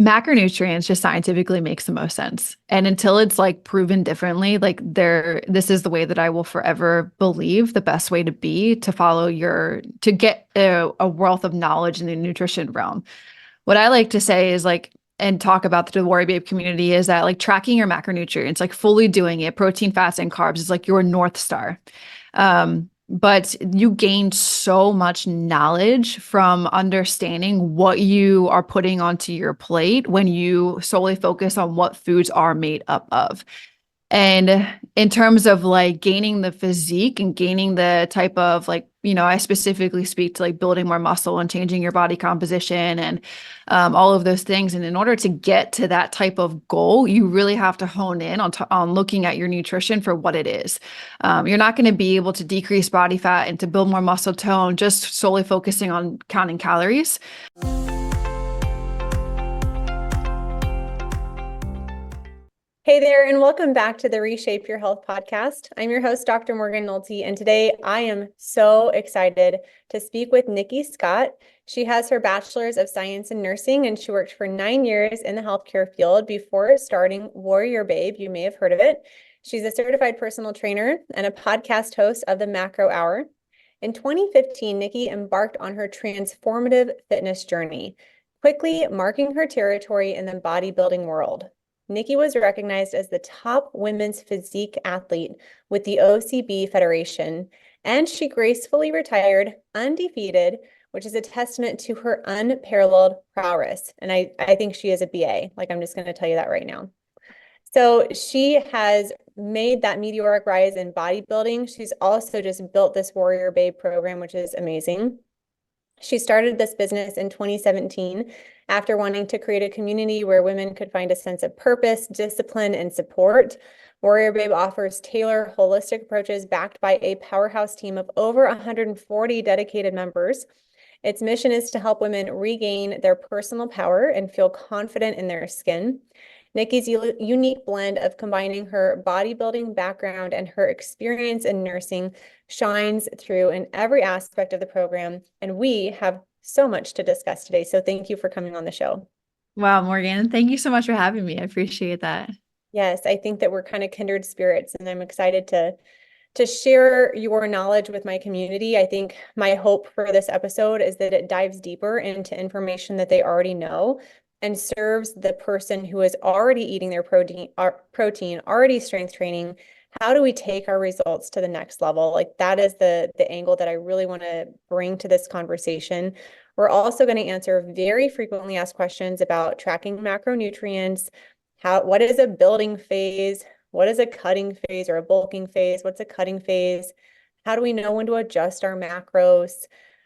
macronutrients just scientifically makes the most sense. And until it's like proven differently, this is the way that I will forever believe the best way to be to follow to get a wealth of knowledge in the nutrition realm. What I like to say is and talk about the WarriorBabe community is that tracking your macronutrients, fully doing it, protein, fats, and carbs is your North Star. But you gain so much knowledge from understanding what you are putting onto your plate when you solely focus on what foods are made up of. And in terms of gaining the physique and gaining the type of I specifically speak to building more muscle and changing your body composition and all of those things. And in order to get to that type of goal, you really have to hone in on looking at your nutrition for what it is. You're not going to be able to decrease body fat and to build more muscle tone just solely focusing on counting calories. Hey there, and welcome back to the Reshape Your Health podcast. I'm your host, Dr. Morgan Nolte, and today I am so excited to speak with Nikkiey Stott. She has her Bachelor's of Science in Nursing, and she worked for 9 years in the healthcare field before starting WarriorBabe. You may have heard of it. She's a certified personal trainer and a podcast host of the Macro Hour. In 2015, Nikkiey embarked on her transformative fitness journey, quickly marking her territory in the bodybuilding world. Nikkiey was recognized as the top women's physique athlete with the OCB Federation, and she gracefully retired undefeated, which is a testament to her unparalleled prowess. And I think she is a BA. I'm just going to tell you that right now. So she has made that meteoric rise in bodybuilding. She's also just built this WarriorBabe program, which is amazing. She started this business in 2017 after wanting to create a community where women could find a sense of purpose, discipline, and support. WarriorBabe offers tailored, holistic approaches backed by a powerhouse team of over 140 dedicated members. Its mission is to help women regain their personal power and feel confident in their skin. Nikkiey's unique blend of combining her bodybuilding background and her experience in nursing shines through in every aspect of the program, and we have so much to discuss today. So thank you for coming on the show. Wow, Morgan, thank you so much for having me. I appreciate that. Yes, I think that we're kind of kindred spirits, and I'm excited to share your knowledge with my community. I think my hope for this episode is that it dives deeper into information that they already know and serves the person who is already eating their protein, already strength training. How do we take our results to the next level? That is the angle that I really want to bring to this conversation. We're also going to answer very frequently asked questions about tracking macronutrients. What is a building phase? What is a cutting phase or a bulking phase? What's a cutting phase? How do we know when to adjust our macros?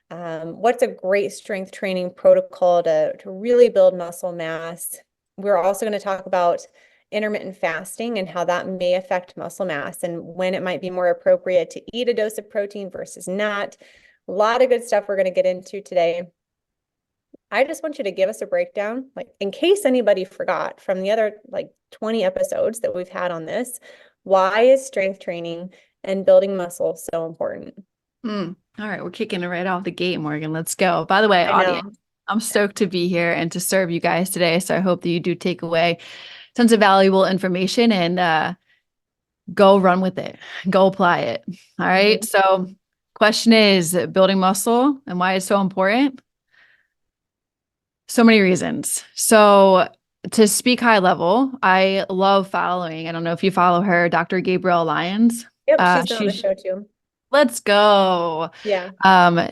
What's a great strength training protocol to really build muscle mass? We're also going to talk about intermittent fasting and how that may affect muscle mass and when it might be more appropriate to eat a dose of protein versus not. A lot of good stuff we're going to get into today. I just want you to give us a breakdown, in case anybody forgot from the other 20 episodes that we've had on this, why is strength training and building muscle so important? All right, we're kicking it right off the gate, Morgan. Let's go. By the way, audience, I'm stoked to be here and to serve you guys today. So I hope that you do take away tons of valuable information and go run with it. Go apply it. All right. So question is building muscle and why it's so important. So many reasons. So to speak high level, I love following. I don't know if you follow her, Dr. Gabrielle Lyons. Yep, she's been on the show too. Let's go. Yeah.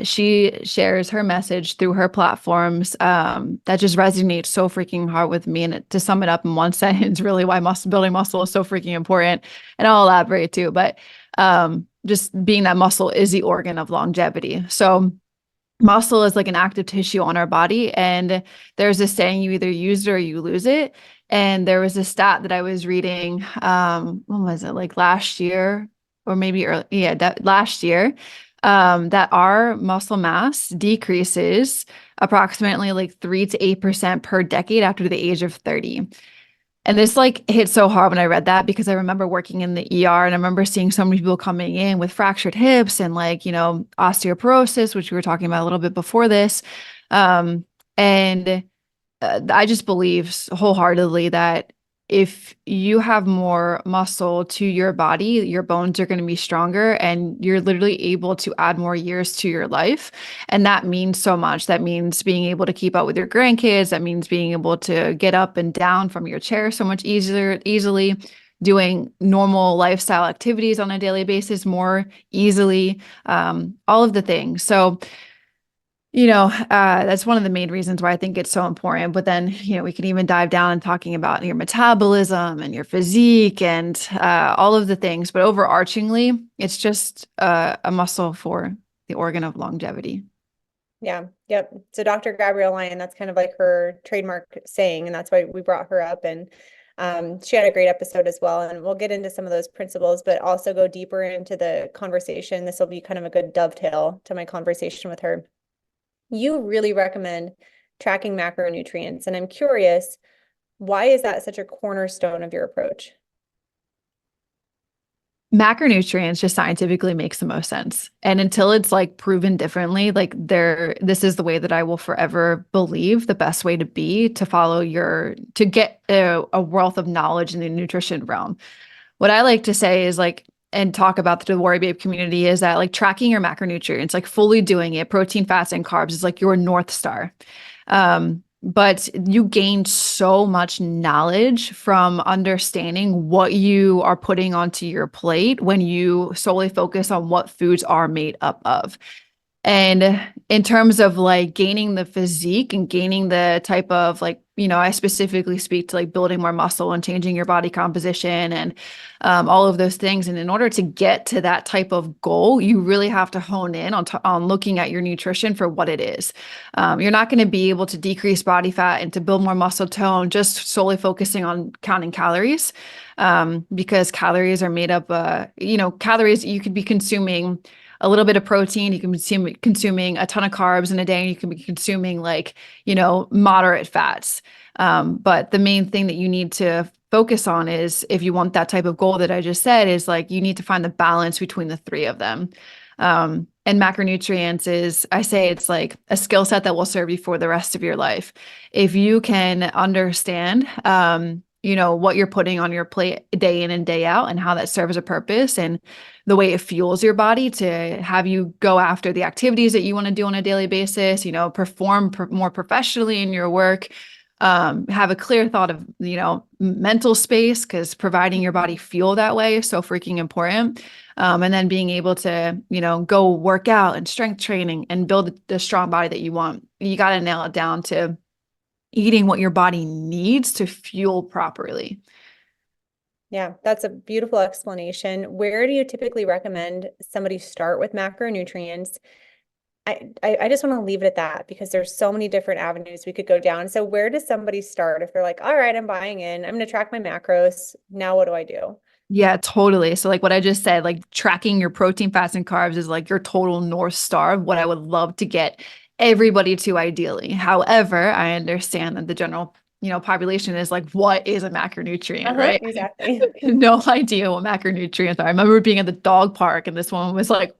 She shares her message through her platforms that just resonates so freaking hard with me. And to sum it up in one sentence, really why building muscle is so freaking important. And I'll elaborate too, but just being that muscle is the organ of longevity. So muscle is like an active tissue on our body. And there's this saying, you either use it or you lose it. And there was a stat that I was reading, when was it, last year? Or maybe early, last year, that our muscle mass decreases approximately 3 to 8% per decade after the age of 30. And this hit so hard when I read that, because I remember working in the ER and I remember seeing so many people coming in with fractured hips and osteoporosis, which we were talking about a little bit before this. And I just believe wholeheartedly that if you have more muscle to your body, your bones are going to be stronger and you're literally able to add more years to your life. And that means so much. That means being able to keep up with your grandkids. That means being able to get up and down from your chair so much easily, doing normal lifestyle activities on a daily basis more easily, all of the things. So, that's one of the main reasons why I think it's so important. But then, we can even dive down and talking about your metabolism and your physique and all of the things. But overarchingly, it's just a muscle for the organ of longevity. Yeah. Yep. So Dr. Gabrielle Lyon, that's kind of like her trademark saying, and that's why we brought her up. And she had a great episode as well. And we'll get into some of those principles, but also go deeper into the conversation. This will be kind of a good dovetail to my conversation with her. You really recommend tracking macronutrients, and I'm curious, why is that such a cornerstone of your approach? Macronutrients just scientifically makes the most sense. And until it's like proven differently, this is the way that I will forever believe the best way to be to follow to get a wealth of knowledge in the nutrition realm. What I like to say is and talk about the WarriorBabe community is that tracking your macronutrients, fully doing it, protein, fats, and carbs is your North Star. But you gain so much knowledge from understanding what you are putting onto your plate when you solely focus on what foods are made up of. And in terms of gaining the physique and gaining the type of I specifically speak to building more muscle and changing your body composition and all of those things. And in order to get to that type of goal, you really have to hone in on looking at your nutrition for what it is. You're not going to be able to decrease body fat and to build more muscle tone just solely focusing on counting calories, because calories are made up. Calories you could be consuming a little bit of protein, you can be consuming a ton of carbs in a day, and you can be consuming moderate fats. But the main thing that you need to focus on is, if you want that type of goal that I just said, is you need to find the balance between the three of them. And macronutrients is, I say it's a skill set that will serve you for the rest of your life. If you can understand, what you're putting on your plate day in and day out and how that serves a purpose and the way it fuels your body to have you go after the activities that you want to do on a daily basis, perform more professionally in your work, have a clear thought of, mental space, because providing your body fuel that way is so freaking important. And then being able to, go work out and strength training and build the strong body that you want. You got to nail it down to eating what your body needs to fuel properly. Yeah, that's a beautiful explanation. Where do you typically recommend somebody start with macronutrients? I just want to leave it at that, because there's so many different avenues we could go down. So where does somebody start if they're like, all right, I'm buying in, I'm going to track my macros. Now what do I do? Yeah, totally. So what I just said, tracking your protein, fats, and carbs is your total North Star of what I would love to get everybody to ideally. However, I understand that the general, population is what is a macronutrient, right? Exactly. No idea what macronutrients are. I remember being at the dog park and this woman was like,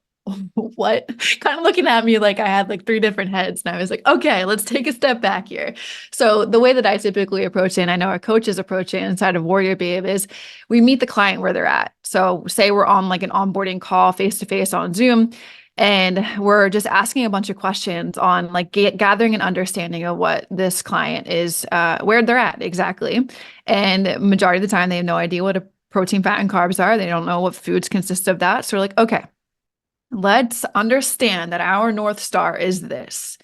what? Kind of looking at me like I had three different heads. And I was like, okay, let's take a step back here. So the way that I typically approach it, and I know our coaches approach it inside of WarriorBabe, is we meet the client where they're at. So say we're on an onboarding call face-to-face on Zoom, and we're just asking a bunch of questions on gathering an understanding of what this client is, where they're at exactly. And majority of the time, they have no idea what a protein, fat, and carbs are. They don't know what foods consist of that. So we're like, okay, let's understand that our North Star is this.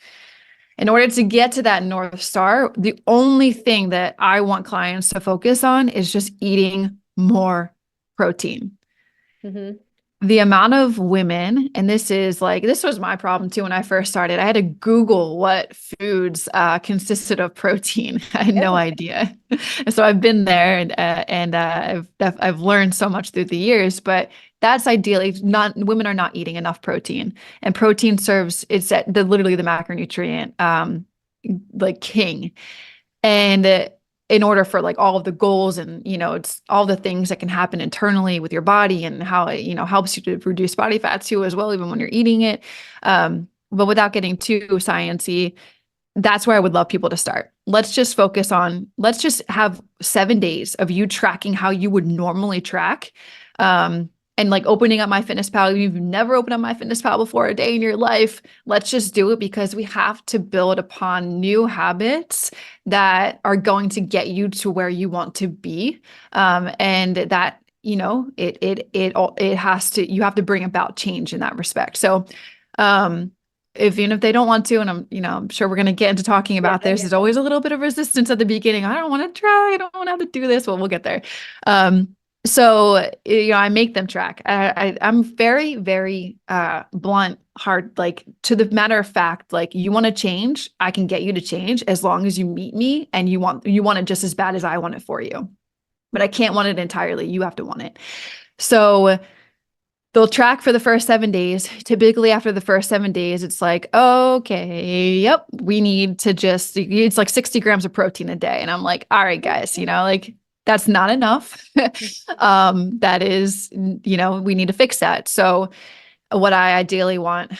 In order to get to that North Star, the only thing that I want clients to focus on is just eating more protein. Mm-hmm. The amount of women, and this was my problem too when I first started. I had to Google what foods consisted of protein. I had no idea. And so I've been there, and I've learned so much through the years. But that's ideally not, women are not eating enough protein, and protein it's literally the macronutrient king. And in order for all of the goals and, it's all the things that can happen internally with your body and how it, helps you to reduce body fat too, as well, even when you're eating it. But without getting too sciencey, that's where I would love people to start. Let's just have 7 days of you tracking how you would normally track. And like opening up MyFitnessPal. You've never opened up MyFitnessPal before a day in your life. Let's just do it, because we have to build upon new habits that are going to get you to where you want to be. And that, it has to, you have to bring about change in that respect. So, even if they don't want to, and I'm sure we're going to get into talking about this, there's always a little bit of resistance at the beginning. I don't want to try. I don't want to have to do this. Well, we'll get there. So, I make them track. I'm very, very blunt, hard, like to the matter of fact, like you want to change, I can get you to change as long as you meet me and you want it just as bad as I want it for you. But I can't want it entirely. You have to want it. So they'll track for the first 7 days. Typically after the first 7 days, it's like, okay, yep, we need to it's like 60 grams of protein a day. And I'm like, all right, guys, like that's not enough. That is, we need to fix that. So what I ideally want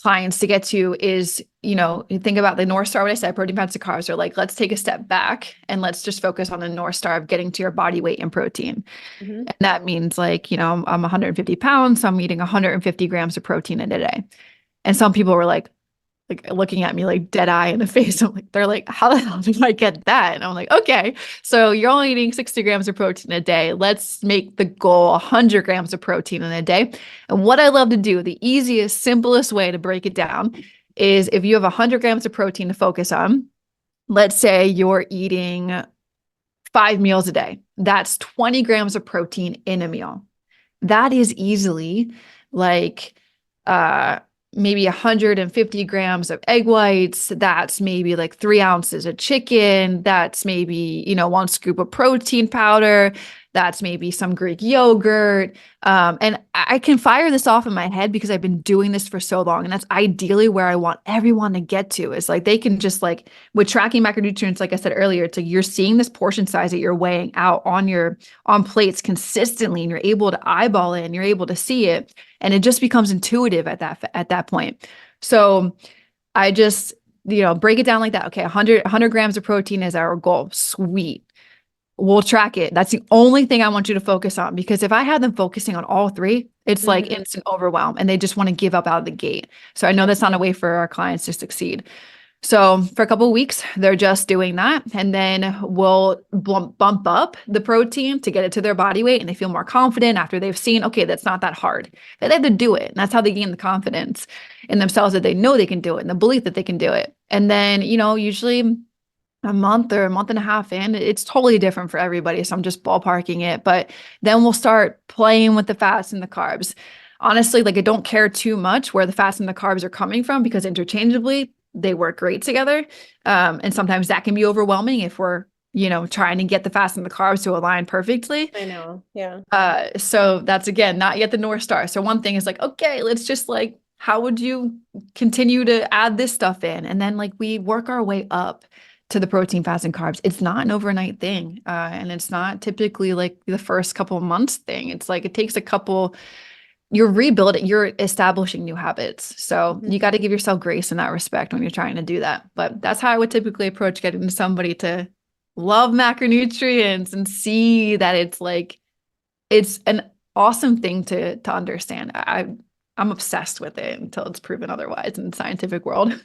clients to get to is, you think about the North Star, what I said, protein, fats, and carbs are like, let's take a step back and let's just focus on the North Star of getting to your body weight in protein. Mm-hmm. And that means like, I'm 150 pounds, so I'm eating 150 grams of protein in a day. And some people were like looking at me like dead eye in the face. They're like, how the hell did I get that? And I'm like, okay, so you're only eating 60 grams of protein a day. Let's make the goal 100 grams of protein in a day. And what I love to do, the easiest, simplest way to break it down is if you have 100 grams of protein to focus on, let's say you're eating 5 meals a day. That's 20 grams of protein in a meal. That is easily like, maybe 150 grams of egg whites. That's maybe like 3 ounces of chicken. That's maybe, 1 scoop of protein powder. That's maybe some Greek yogurt. And I can fire this off in my head because I've been doing this for so long. And that's ideally where I want everyone to get to, is like, they can just like, with tracking macronutrients, like I said earlier, it's like you're seeing this portion size that you're weighing out on plates consistently, and you're able to eyeball it and you're able to see it. And it just becomes intuitive at that point. So I just, break it down like that. Okay, 100 grams of protein is our goal. Sweet. We'll track it. That's the only thing I want you to focus on, because if I had them focusing on all 3, it's like instant overwhelm and they just want to give up out of the gate. So I know that's not a way for our clients to succeed. So for a couple of weeks, they're just doing that. And then we'll bump up the protein to get it to their body weight. And they feel more confident after they've seen, okay, that's not that hard. They have to do it. And that's how they gain the confidence in themselves, that they know they can do it, and the belief that they can do it. And then, usually a month or a month and a half in, it's totally different for everybody. So I'm just ballparking it. But then we'll start playing with the fats and the carbs. Honestly, like I don't care too much where the fats and the carbs are coming from, because interchangeably, they work great together. And sometimes that can be overwhelming if we're, trying to get the fats and the carbs to align perfectly. I know. Yeah. So that's, again, not yet the North Star. So one thing is like, okay, let's just like, how would you continue to add this stuff in? And then like we work our way up to the protein, fats, and carbs. It's not an overnight thing. And it's not typically like the first couple of months thing. It's like, it takes you're rebuilding, you're establishing new habits. So you got to give yourself grace in that respect when you're trying to do that. But that's how I would typically approach getting somebody to love macronutrients and see that it's like, it's an awesome thing to understand. I'm obsessed with it until it's proven otherwise in the scientific world.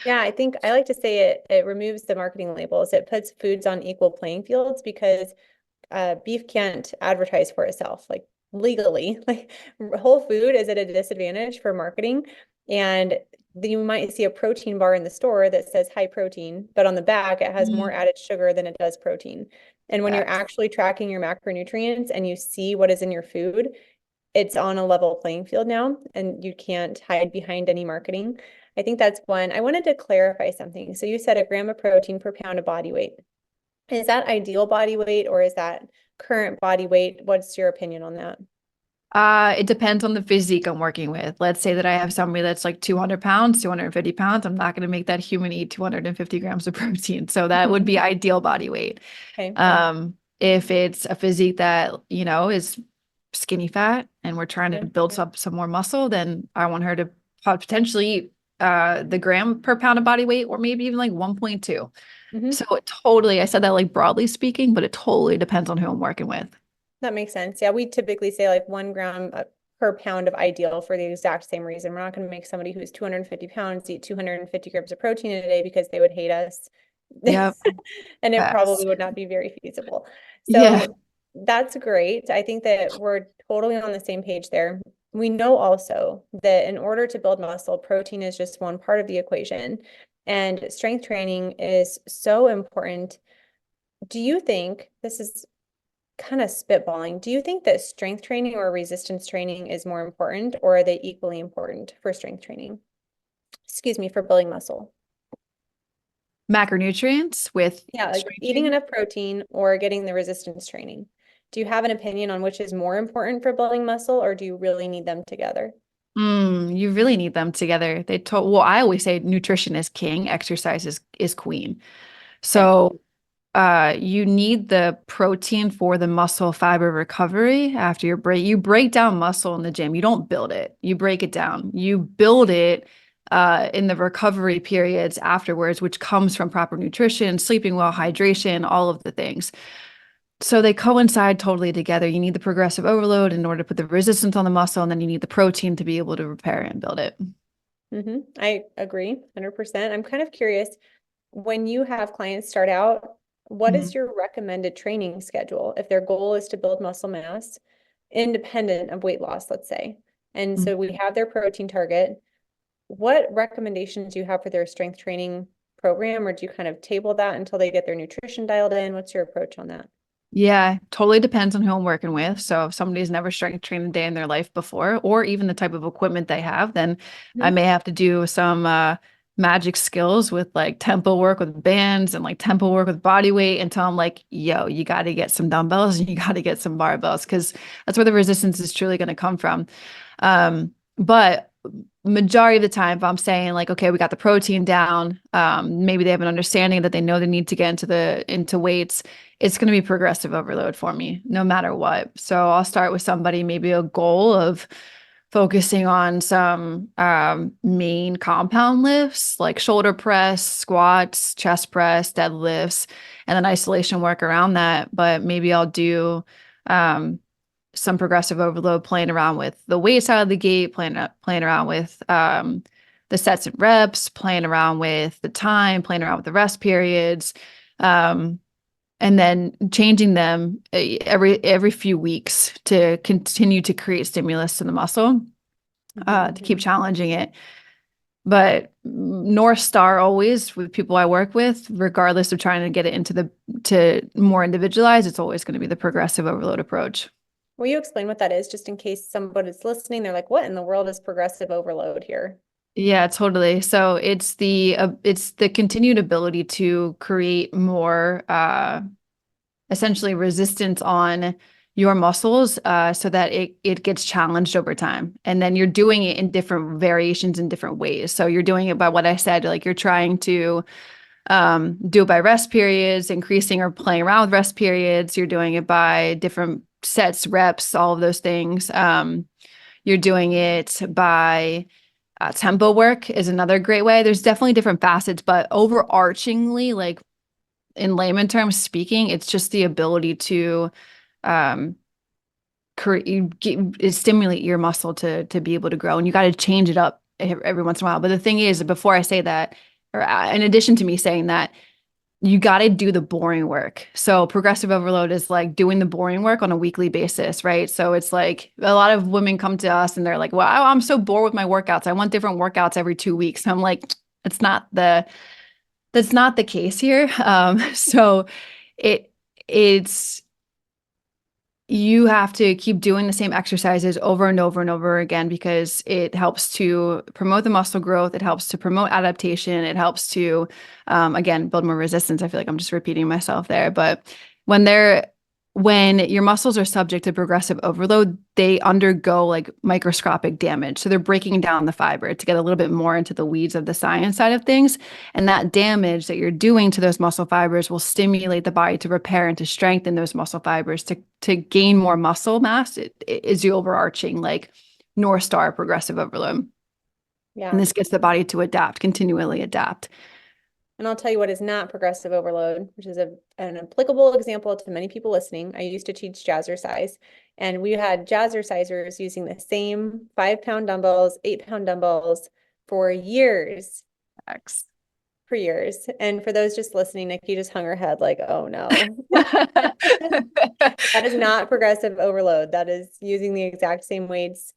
Yeah, I think I like to say it removes the marketing labels. It puts foods on equal playing fields, because beef can't advertise for itself. Like legally, like whole food is at a disadvantage for marketing. And you might see a protein bar in the store that says high protein, but on the back it has more added sugar than it does protein. And when you're actually tracking your macronutrients and you see what is in your food, it's on a level playing field now, and you can't hide behind any marketing. I think that's one. I wanted to clarify something. So you said 1 gram of protein per pound of body weight. Is that ideal body weight, or is that current body weight? What's your opinion on that? It depends on the physique I'm working with. Let's say that I have somebody that's like 200 pounds, 250 pounds. I'm not going to make that human eat 250 grams of protein. So that would be ideal body weight. Okay. If it's a physique that, is skinny fat and we're trying to build up some more muscle, then I want her to potentially eat the gram per pound of body weight, or maybe even like 1.2. Mhm. So it totally, I said that like broadly speaking, but it totally depends on who I'm working with. That makes sense. Yeah, we typically say like 1 gram per pound of ideal for the exact same reason. We're not going to make somebody who's 250 pounds eat 250 grams of protein in a day because they would hate us. Yep. And it Yes. probably would not be very feasible. Yeah. So that's great. I think that we're totally on the same page there. We know also that in order to build muscle, protein is just one part of the equation, and strength training is so important. Do you think, this is kind of spitballing, do you think that strength training or resistance training is more important, or are they equally important for strength training? Excuse me, for building muscle. Macronutrients with Yeah, like strength eating training. enough protein or getting the resistance training. Do you have an opinion on which is more important for building muscle, or do you really need them together? You really need them together. Well, I always say nutrition is king, exercise is queen. Okay. So you need the protein for the muscle fiber recovery after you break down muscle in the gym. You don't build it. You break it down. You build it in the recovery periods afterwards, which comes from proper nutrition, sleeping well, hydration, all of the things. So they coincide totally together. You need the progressive overload in order to put the resistance on the muscle, and then you need the protein to be able to repair and build it. I agree 100%. I'm kind of curious, when you have clients start out, what is Mhm. your recommended training schedule if their goal is to build muscle mass independent of weight loss, let's say? And Mhm. so we have their protein target. What recommendations do you have for their strength training program, or do you kind of table that until they get their nutrition dialed in? What's your approach on that? Yeah, totally depends on who I'm working with. So if somebody's never strength trained a day in their life before, or even the type of equipment they have, then I Mhm. may have to do some magic skills with like tempo work with bands and like tempo work with body weight until I'm like, yo, you got to get some dumbbells and you got to get some barbells because that's where the resistance is truly going to come from. But majority of the time, if I'm saying like, okay, we got the protein down, maybe they have an understanding that they know they need to get into weights, it's going to be progressive overload for me, no matter what. So I'll start with somebody, maybe a goal of focusing on some main compound lifts like shoulder press, squats, chest press, deadlifts, and then isolation work around that. But maybe I'll do um, some progressive overload, playing around with the weights out of the gate, playing around with the sets and reps, playing around with the time, playing around with the rest periods, um, and then changing them every few weeks to continue to create stimulus to the muscle, to keep challenging it. But North Star always with people I work with, regardless of trying to get it to more individualized, it's always going to be the progressive overload approach. Will you explain what that is, just in case somebody's listening? They're like, what in the world is progressive overload here? Yeah, totally. So it's the continued ability to create more essentially resistance on your muscles so that it gets challenged over time. And then you're doing it in different variations in different ways. So you're doing it by what I said, like you're trying to do it by rest periods, increasing or playing around with rest periods. You're doing it by different sets, reps, all of those things. You're doing it by tempo work is another great way. There's definitely different facets, but overarchingly, like in layman terms speaking, it's just the ability to um, stimulate your muscle to be able to grow, and you got to change it up every once in a while. But the thing is, before I say that, or in addition to me saying that, you got to do the boring work. So progressive overload is like doing the boring work on a weekly basis, right? So it's like a lot of women come to us and they're like, "Well, I'm so bored with my workouts. I want different workouts every 2 weeks." And I'm like, "It's not the that's not the case here." So it it's you have to keep doing the same exercises over and over and over again because it helps to promote the muscle growth. It helps to promote adaptation. It helps to, again, build more resistance. I feel like I'm just repeating myself there. But when when your muscles are subject to progressive overload, they undergo like microscopic damage. So they're breaking down the fiber to get a little bit more into the weeds of the science side of things. And that damage that you're doing to those muscle fibers will stimulate the body to repair and to strengthen those muscle fibers to gain more muscle mass. It is the overarching like North Star progressive overload. And Yeah. this gets the body to adapt, continually adapt. And I'll tell you what is not progressive overload, which is an applicable example to many people listening. I used to teach jazzercise, and we had jazzercisers using the same 5-pound dumbbells, 8-pound dumbbells for years, X. for years. And for those just listening, Nikki just hung her head like, oh no. That is not progressive overload. That is using the exact same weights,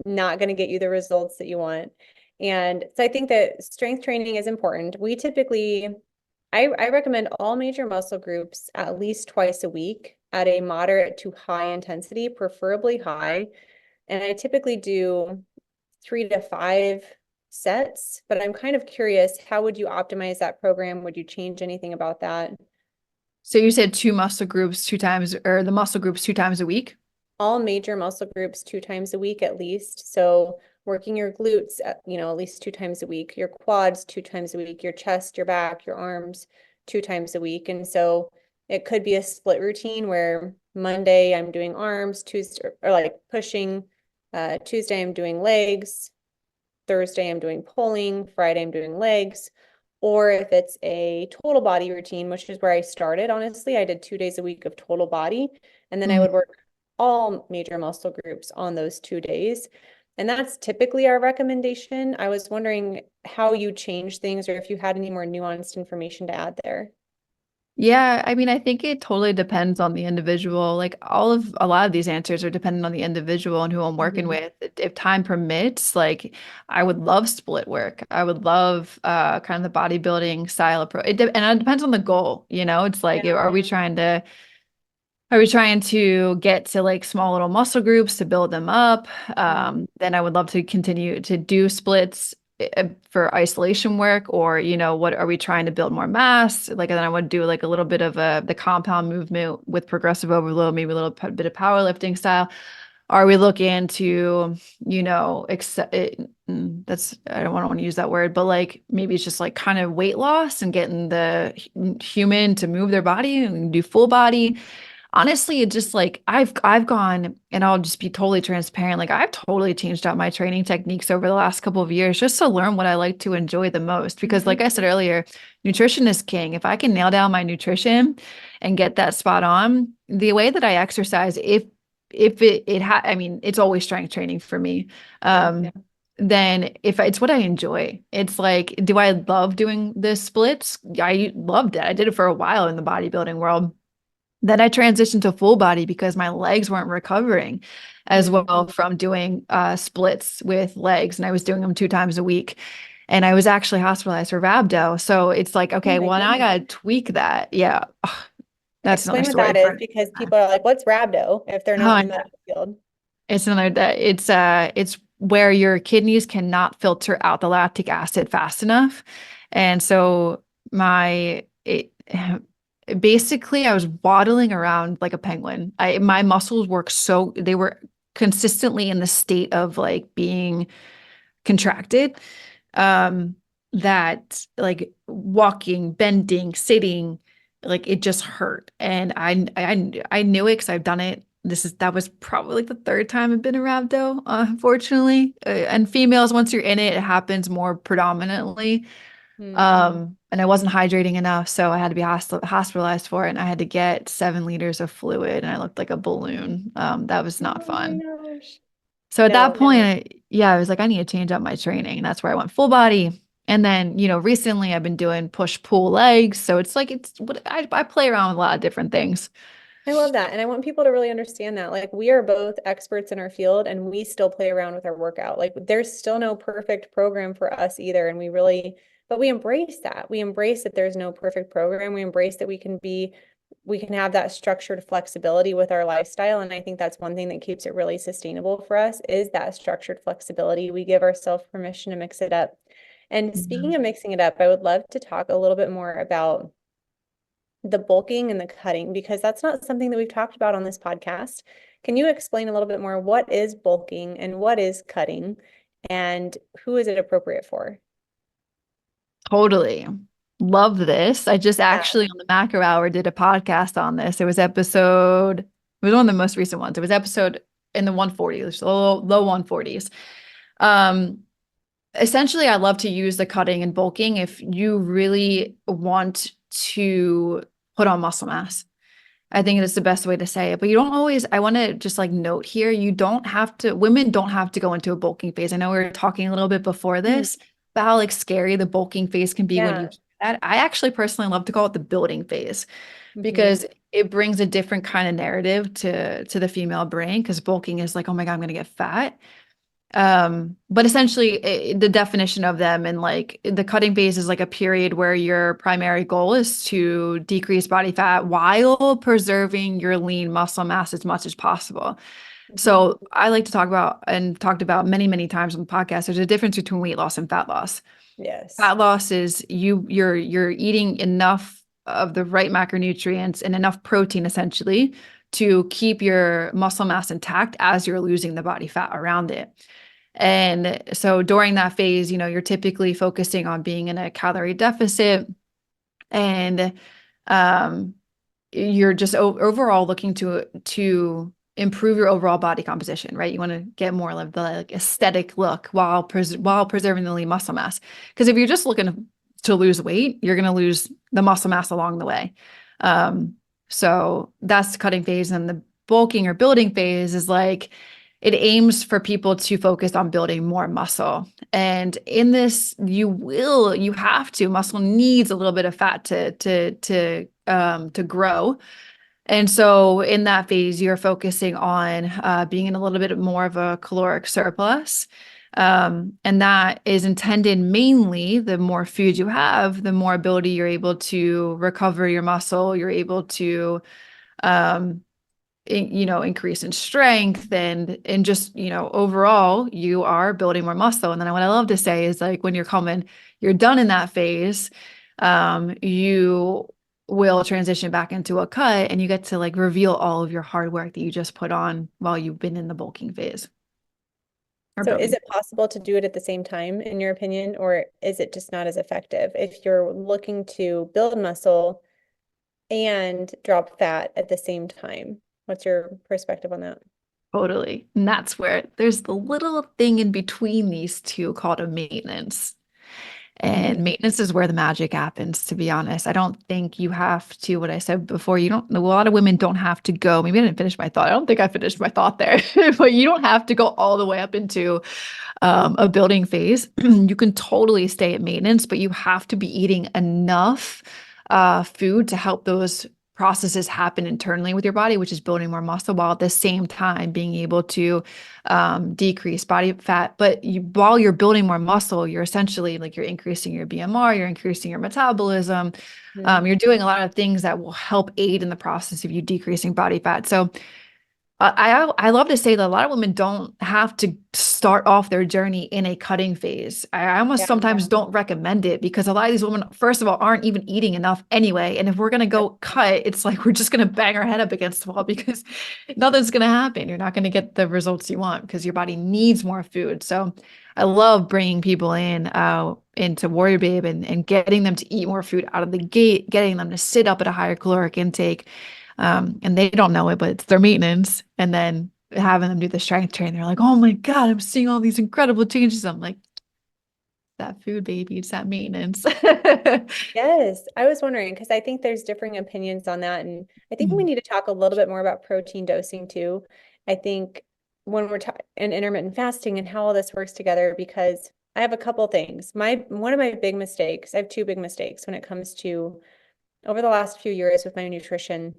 not going to get you the results that you want. And so I think that strength training is important. We typically, I recommend all major muscle groups at least twice a week at a moderate to high intensity, preferably high. And I typically do 3 to 5 sets, but I'm kind of curious, how would you optimize that program? Would you change anything about that? So you said two muscle groups two times, or the muscle groups 2 times a week? All major muscle groups 2 times a week at least. So working your glutes at least 2 times a week, your quads 2 times a week, your chest, your back, your arms 2 times a week. And so it could be a split routine where Monday I'm doing arms, Tuesday or like pushing, Tuesday I'm doing legs, Thursday I'm doing pulling, Friday I'm doing legs. Or if it's a total body routine, which is where I started, honestly, I did 2 days a week of total body, and then I would work all major muscle groups on those 2 days. And that's typically our recommendation. I was wondering how you change things or if you had any more nuanced information to add there. Yeah, I mean, I think it totally depends on the individual. Like a lot of these answers are dependent on the individual and who I'm working with. If time permits, like I would love split work. I would love kind of the bodybuilding style approach. And it depends on the goal, you know? It's like, Yeah. are we trying to get to like small little muscle groups to build them up? Then I would love to continue to do splits for isolation work, or what are we trying to build more mass? Like, then I would do like a little bit of the compound movement with progressive overload, maybe a little bit of powerlifting style. Are we looking to, accept it? That's, I don't want to use that word, but like maybe it's just like kind of weight loss and getting the human to move their body and do full body. Honestly, it just like I've gone, and I'll just be totally transparent. Like I've totally changed out my training techniques over the last couple of years just to learn what I like to enjoy the most. Because like I said earlier, nutrition is king. If I can nail down my nutrition and get that spot on, the way that I exercise, if I mean, it's always strength training for me. Yeah. Then if it's what I enjoy, it's like, do I love doing the splits? I loved it. I did it for a while in the bodybuilding world. Then I transitioned to full body because my legs weren't recovering as well from doing splits with legs, and I was doing them 2 times a week. And I was actually hospitalized for rhabdo. So it's like, Oh okay, my well, now I goodness. gotta tweak that. Yeah. Ugh, that's another Explain what story that is for because people are like, what's rhabdo if they're not in the oh, medical field? it's another that it's where your kidneys cannot filter out the lactic acid fast enough. And so basically I was waddling around like a penguin. My muscles they were consistently in the state of like being contracted. Um, that like walking, bending, sitting, like it just hurt. And I knew it because I've done it. That was probably like the third time I've been around though, unfortunately. And females, once you're in it, it happens more predominantly. And I wasn't hydrating enough, so I had to be hospitalized for it, and I had to get 7 liters of fluid, and I looked like a balloon. That was not Oh my fun. gosh. So at that No. point, I was like, I need to change up my training. And that's where I went full body. And then, recently I've been doing push pull legs. So it's like, it's what I play around with a lot of different things. I love that. And I want people to really understand that. Like, we are both experts in our field and we still play around with our workout. Like, there's still no perfect program for us either. And but we embrace that. We embrace that there's no perfect program. We embrace that we can have that structured flexibility with our lifestyle. And I think that's one thing that keeps it really sustainable for us is that structured flexibility. We give ourselves permission to mix it up. And speaking of mixing it up, I would love to talk a little bit more about the bulking and the cutting, because that's not something that we've talked about on this podcast. Can you explain a little bit more what is bulking and what is cutting and who is it appropriate for? Totally. Love this. I just Yeah. actually on the Macro Hour did a podcast on this. It was one of the most recent ones. It was episode in the 140s, low 140s. Um, essentially, I love to use the cutting and bulking if you really want to put on muscle mass. I think it's the best way to say it. But you don't always, I want to just like note here, you don't have to, women don't have to go into a bulking phase. I know we were talking a little bit before Mm, this about how like scary the bulking phase can be when you yeah. do that. I actually personally love to call it the building phase Hmm. because it brings a different kind of narrative to the female brain because bulking is like, oh my God, I'm gonna get fat. But essentially the definition of them and like the cutting phase is like a period where your primary goal is to decrease body fat while preserving your lean muscle mass as much as possible. Hmm. So I like to talk about and talked about many, many times on the podcast, there's a difference between weight loss and fat loss. Yes. Fat loss is you're eating enough of the right macronutrients and enough protein essentially to keep your muscle mass intact as you're losing the body fat around it. And so during that phase, you're typically focusing on being in a calorie deficit and um, you're just overall looking to improve your overall body composition, right? You want to get more of the like aesthetic look while preserving the lean muscle mass. Because if you're just looking to lose weight, you're going to lose the muscle mass along the way. Um, so that's the cutting phase, and the bulking or building phase is like it aims for people to focus on building more muscle. And in this, you have to, muscle needs a little bit of fat to grow. And so in that phase, you're focusing on being in a little bit more of a caloric surplus. And that is intended mainly the more food you have, the more ability you're able to recover your muscle, you're able to um, increase in strength and just, overall you are building more muscle. And then what I love to say is like when you're done in that phase, you will transition back into a cut and you get to like reveal all of your hard work that you just put on while you've been in the bulking phase or So is building. it possible to do it at the same time, in your opinion, or is it just not as effective if you're looking to build muscle and drop fat at the same time? What's your perspective on that? Totally. And that's where there's the little thing in between these two called a maintenance. And maintenance is where the magic happens, to be honest. I don't think you have to, what I said before, a lot of women don't have to go. Maybe I didn't finish my thought. I don't think I finished my thought there, but you don't have to go all the way up into a building phase. You can totally stay at maintenance, but you have to be eating enough food to help those processes happen internally with your body, which is building more muscle while at the same time being able to decrease body fat. But while you're building more muscle, you're essentially like you're increasing your BMR, you're increasing your metabolism. Mhm. You're doing a lot of things that will help aid in the process of you decreasing body fat. So I love to say that a lot of women don't have to start off their journey in a cutting phase. I almost Yeah. sometimes don't recommend it because a lot of these women, first of all, aren't even eating enough anyway. And if we're gonna go cut, it's like we're just gonna bang our head up against the wall because nothing's gonna happen. You're not gonna get the results you want because your body needs more food. So I love bringing people into Warrior Babe and getting them to eat more food out of the gate, getting them to sit up at a higher caloric intake. And they don't know it, but it's their maintenance. And then having them do the strength training, they're like, oh my God, I'm seeing all these incredible changes. I'm like, that food, baby, it's that maintenance. Yes, I was wondering because I think there's differing opinions on that. And I think we Mhm. need to talk a little bit more about protein dosing too. I think when we're talking and intermittent fasting and how all this works together, because I have a couple things. One of my big mistakes, I have two big mistakes when it comes to over the last few years with my nutrition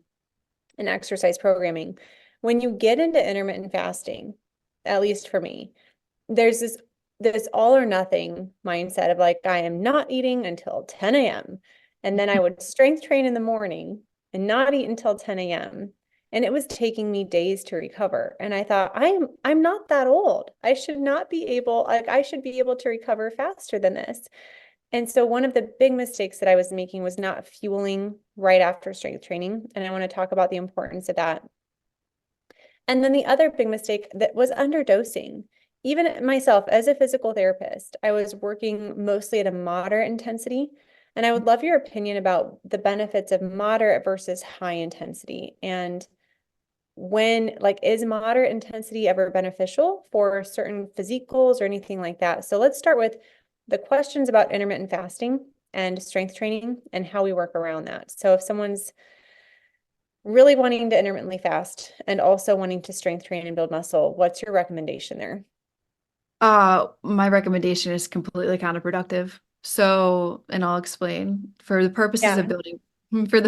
and exercise programming. When you get into intermittent fasting, at least for me, there's this all or nothing mindset of like, I am not eating until 10 a.m. And then I would strength train in the morning and not eat until 10 a.m. And it was taking me days to recover. And I thought, I'm not that old. I should not be able, like I should be able to recover faster than this. And so one of the big mistakes that I was making was not fueling right after strength training. And I want to talk about the importance of that. And then the other big mistake that was underdosing. Even myself as a physical therapist, I was working mostly at a moderate intensity. And I would love your opinion about the benefits of moderate versus high intensity. And is moderate intensity ever beneficial for certain physique goals or anything like that? So let's start with the questions about intermittent fasting and strength training and how we work around that. So if someone's really wanting to intermittently fast and also wanting to strength train and build muscle, what's your recommendation there? My recommendation is completely counterproductive. So, and I'll explain. Yeah. For the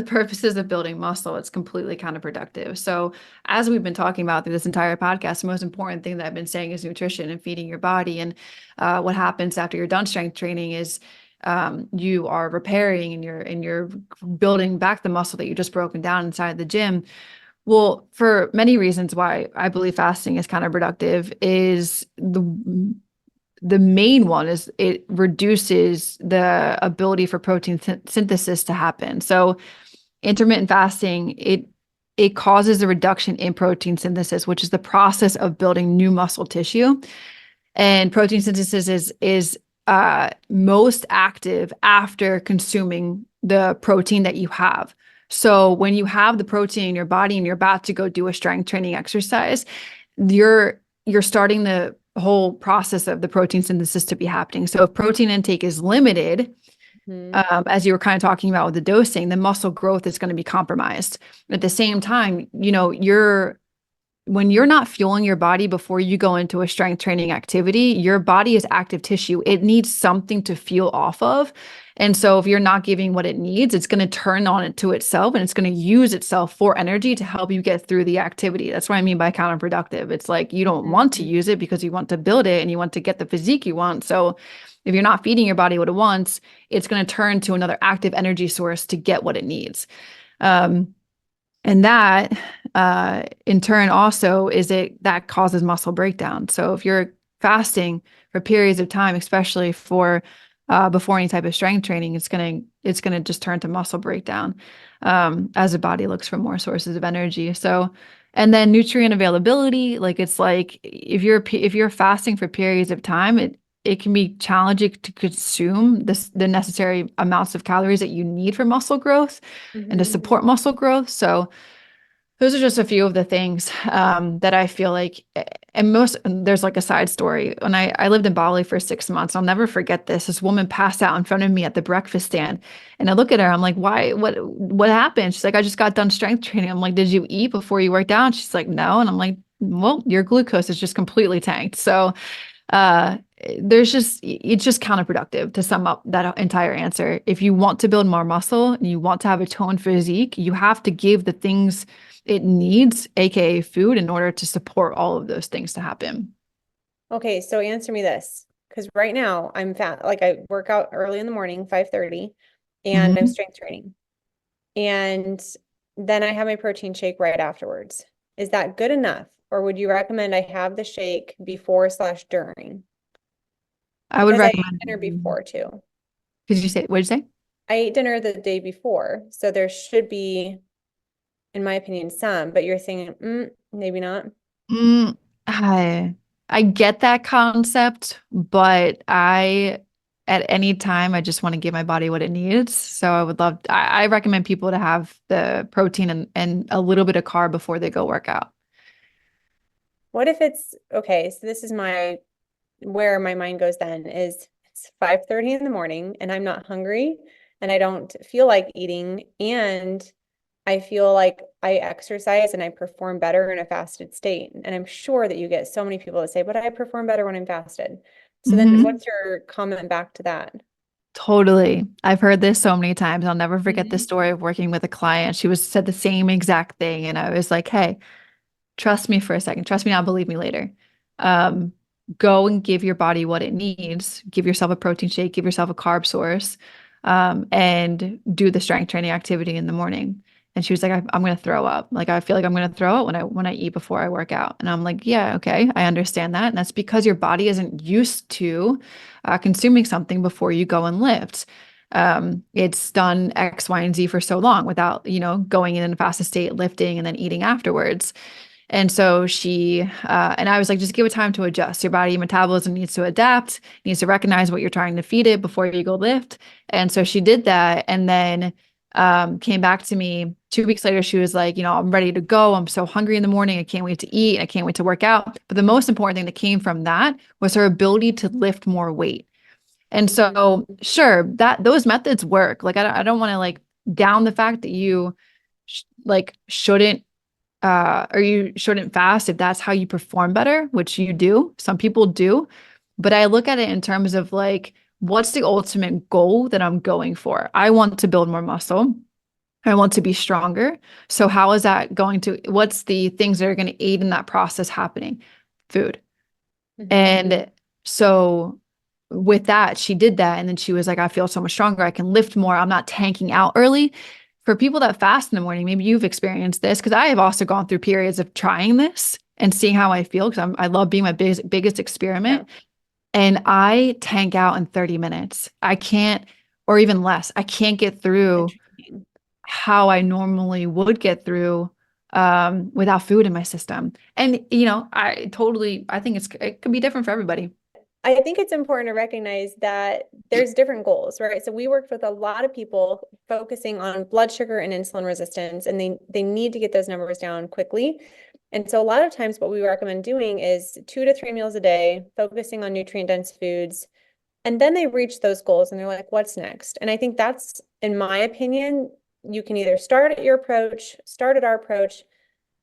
purposes of building muscle, it's completely counterproductive. So, as we've been talking about through this entire podcast, the most important thing that I've been saying is nutrition and feeding your body. And what happens after you're done strength training is you are repairing and you're building back the muscle that you just broken down inside the gym. Well, for many reasons why I believe fasting is counterproductive is the main one is it reduces the ability for protein synthesis to happen. So intermittent fasting, it causes a reduction in protein synthesis, which is the process of building new muscle tissue. And protein synthesis is most active after consuming the protein that you have. So when you have the protein in your body and you're about to go do a strength training exercise, you're starting the whole process of the protein synthesis to be happening. So if protein intake is limited, as you were kind of talking about with the dosing, the muscle growth is going to be compromised. At the same time, when you're not fueling your body before you go into a strength training activity, your body is active tissue. It needs something to fuel off of. And so if you're not giving what it needs, it's going to turn on it to itself and it's going to use itself for energy to help you get through the activity. That's what I mean by counterproductive. It's like you don't want to use it because you want to build it and you want to get the physique you want. So if you're not feeding your body what it wants, it's going to turn to another active energy source to get what it needs. And that, in turn, also that causes muscle breakdown. So if you're fasting for periods of time, especially for before any type of strength training, it's gonna just turn to muscle breakdown as the body looks for more sources of energy. So, and then nutrient availability, it's like if you're fasting for periods of time, it can be challenging to consume the necessary amounts of calories that you need for muscle growth and to support muscle growth. So those are just a few of the things that I feel like, and there's like a side story. When I lived in Bali for 6 months, I'll never forget this. This woman passed out in front of me at the breakfast stand. And I look at her, I'm like, why, what happened? She's like, I just got done strength training. I'm like, did you eat before you worked out? She's like, no. And I'm like, well, your glucose is just completely tanked. So it's just counterproductive to sum up that entire answer. If you want to build more muscle and you want to have a toned physique, you have to give the things it needs, aka food, in order to support all of those things to happen. Okay, so answer me this, because right now I'm fat. Like I work out early in the morning, 5:30, and I'm strength training. And then I have my protein shake right afterwards. Is that good enough? Or would you recommend I have the shake before/during? I would Because I recommend ate dinner before too. what did you say? I ate dinner the day before, so there should be, in my opinion, some, but you're saying, maybe not. I get that concept, but at any time, I just want to give my body what it needs. So I recommend people to have the protein and a little bit of carb before they go work out. What if okay, so this is where my mind goes then is it's 5:30 in the morning and I'm not hungry and I don't feel like eating and I feel like I exercise and I perform better in a fasted state. And I'm sure that you get so many people that say, but I perform better when I'm fasted. So then what's your comment back to that? Totally. I've heard this so many times. I'll never forget the story of working with a client. She said the same exact thing. And I was like, hey, trust me for a second. Trust me now, believe me later. Go and give your body what it needs. Give yourself a protein shake, give yourself a carb source, and do the strength training activity in the morning. And she was like, I'm going to throw up. Like, I feel like I'm going to throw up when I eat before I work out. And I'm like, yeah, okay, I understand that. And that's because your body isn't used to consuming something before you go and lift. It's done X, Y, and Z for so long without, going in a fasted state, lifting, and then eating afterwards. And so and I was like, just give it time to adjust. Your body metabolism needs to adapt, needs to recognize what you're trying to feed it before you go lift. And so she did that. And then came back to me 2 weeks later. She was like, I'm ready to go. I'm so hungry in the morning. I can't wait to eat. I can't wait to work out. But the most important thing that came from that was her ability to lift more weight. And so, sure, that those methods work. Like, I don't want to like down the fact that you shouldn't or you shouldn't fast if that's how you perform better, which you do. Some people do. But I look at it in terms of like, what's the ultimate goal that I'm going for? I want to build more muscle. I want to be stronger. So how is that going to, what's the things that are going to aid in that process happening? Food. And so with that, she did that. And then she was like, I feel so much stronger. I can lift more. I'm not tanking out early. For people that fast in the morning, maybe you've experienced this, because I have also gone through periods of trying this and seeing how I feel, because I love being my biggest experiment. Yeah. And I tank out in 30 minutes. I can't, or even less, I can't get through how I normally would get through without food in my system. And, I think it could be different for everybody. I think it's important to recognize that there's different goals, right? So we worked with a lot of people focusing on blood sugar and insulin resistance, and they need to get those numbers down quickly. And so a lot of times what we recommend doing is 2 to 3 meals a day, focusing on nutrient-dense foods. And then they reach those goals and they're like, what's next? And I think that's, in my opinion, you can either start at your approach, start at our approach,